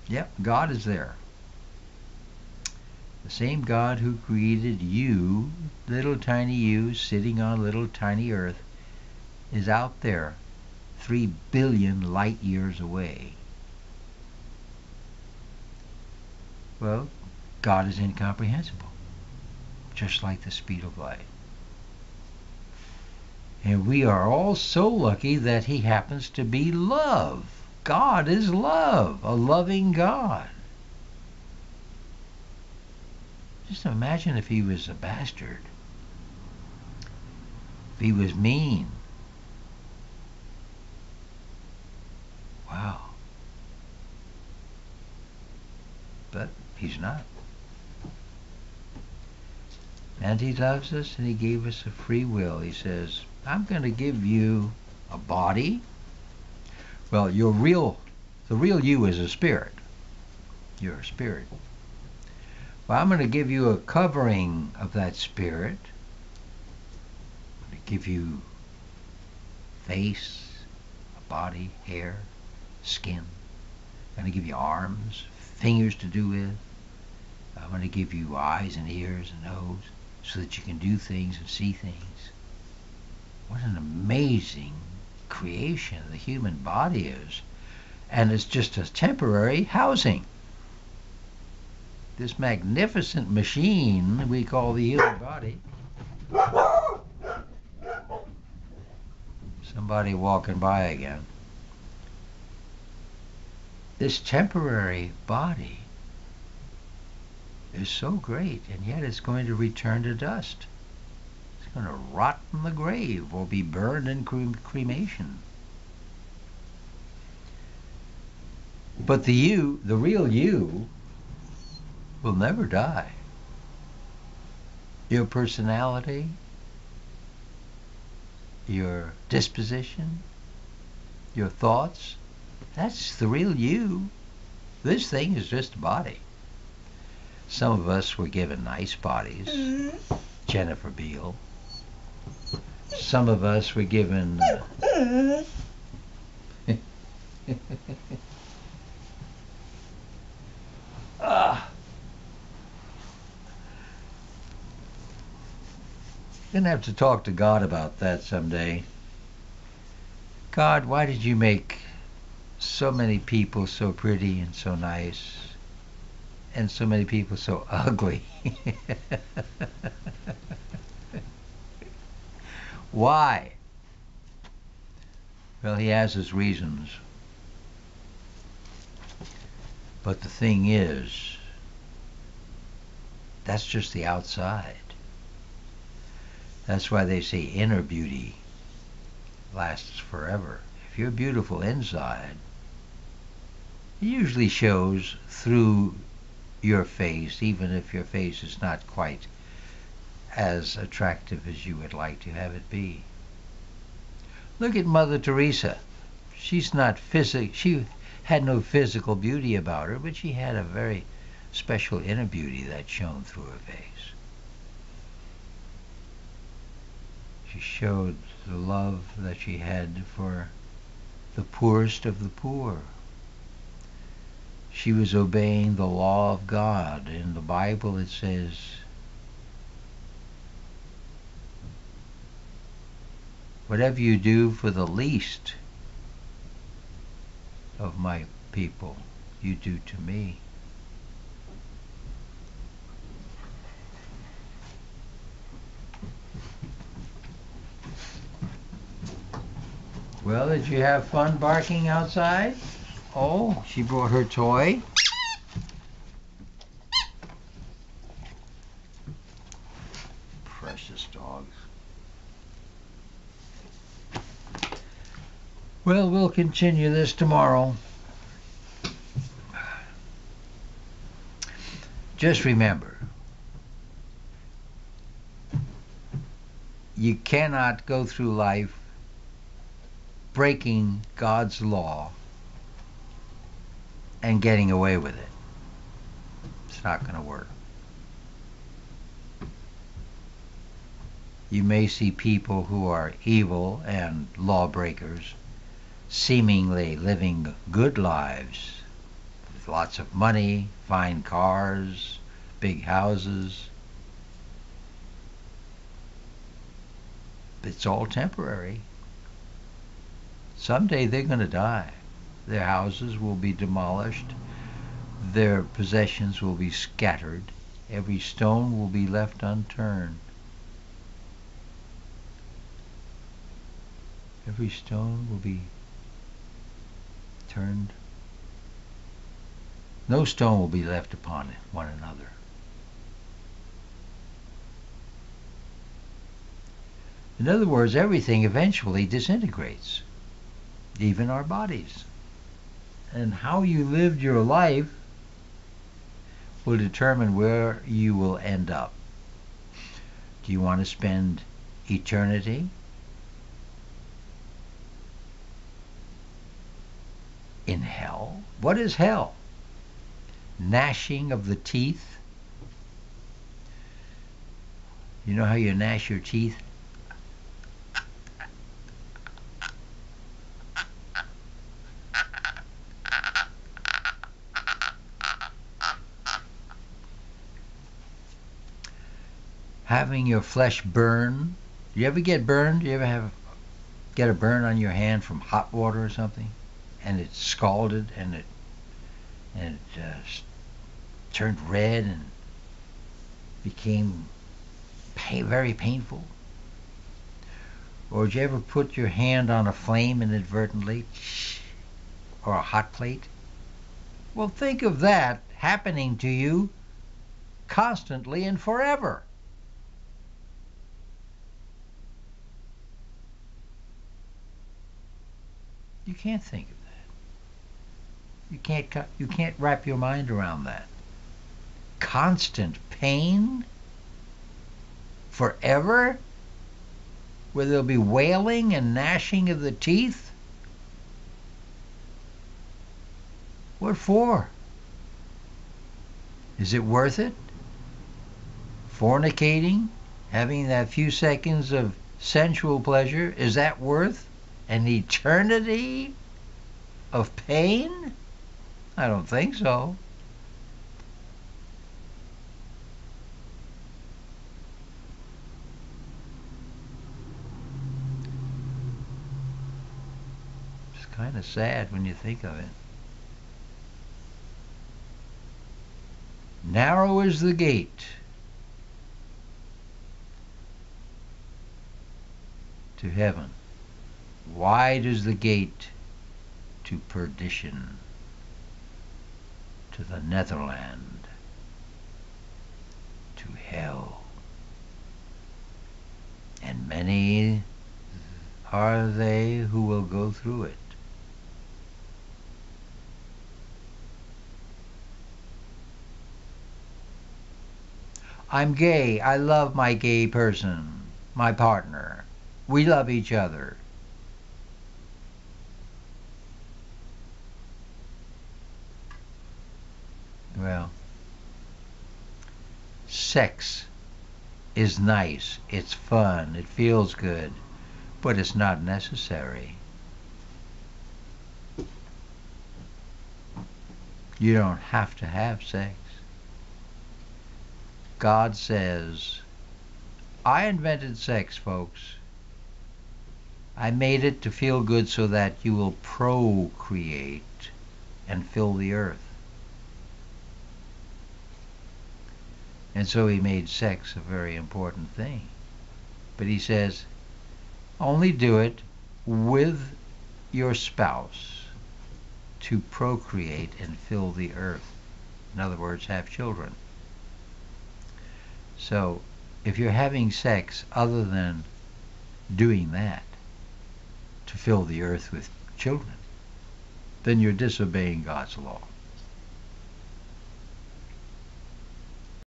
Yep, God is there. The same God who created you, little tiny you, sitting on little tiny earth, is out there 3 billion light years away. Well, God is incomprehensible, just like the speed of light. And we are all so lucky that he happens to be love. God is love, a loving God. Just imagine if he was a bastard, if he was mean. Wow. But he's not. And he loves us, and he gave us a free will. He says, I'm going to give you a body. Well, the real you is a spirit. You're a spirit. Well, I'm going to give you a covering of that spirit. I'm going to give you face, a body, hair, skin. I'm going to give you arms, fingers to do with. I'm going to give you eyes and ears and nose so that you can do things and see things. What an amazing creation the human body is. And it's just a temporary housing. This magnificent machine we call the human body. Somebody walking by again. This temporary body is so great, and yet it's going to return to dust. It's going to rot in the grave or be burned in cremation. But the real you, will never die. Your personality, your disposition, your thoughts, that's the real you. This thing is just a body. Some of us were given nice bodies. Jennifer Beal. Some of us were given Gonna have to talk to God about that someday. God, why did you make so many people so pretty and so nice, and so many people so ugly? Why? Well, he has his reasons. But the thing is, that's just the outside. That's why they say inner beauty lasts forever. If you're beautiful inside, it usually shows through your face, even if your face is not quite as attractive as you would like to have it be. Look at Mother Teresa. She had no physical beauty about her, but she had a very special inner beauty that shone through her face. She showed the love that she had for the poorest of the poor. She was obeying the law of God. In the Bible it says, whatever you do for the least of my people, you do to me. Well, did you have fun barking outside? Oh, she brought her toy. Precious dogs. Well, we'll continue this tomorrow. Just remember, you cannot go through life breaking God's law and getting away with it. It's not going to work. You may see people who are evil and lawbreakers seemingly living good lives, with lots of money, fine cars, big houses. It's all temporary. Someday they're going to die. Their houses will be demolished. Their possessions will be scattered. Every stone will be left unturned. Every stone will be turned. No stone will be left upon one another. In other words, everything eventually disintegrates, even our bodies. And how you lived your life will determine where you will end up. Do you want to spend eternity in hell? What is hell? Gnashing of the teeth. You know how you gnash your teeth? Having your flesh burn. Do you ever get burned? Do you ever get a burn on your hand from hot water or something? And it's scalded and it turned red and became very painful? Or did you ever put your hand on a flame inadvertently? Or a hot plate? Well, think of that happening to you constantly and forever. You can't think of that. You can't wrap your mind around that. Constant pain forever, where there'll be wailing and gnashing of the teeth. What for? Is it worth it? Fornicating, having that few seconds of sensual pleasure, is that worth an eternity of pain? I don't think so. It's kind of sad when you think of it. Narrow is the gate to heaven. Wide is the gate to perdition, to the netherland, to hell. And many are they who will go through it. I'm gay. I love my gay person, my partner. We love each other. Well, sex is nice, it's fun, it feels good, but it's not necessary. You don't have to have sex. God says, I invented sex, folks. I made it to feel good so that you will procreate and fill the earth. And so he made sex a very important thing. But he says, only do it with your spouse to procreate and fill the earth. In other words, have children. So if you're having sex other than doing that to fill the earth with children, then you're disobeying God's law.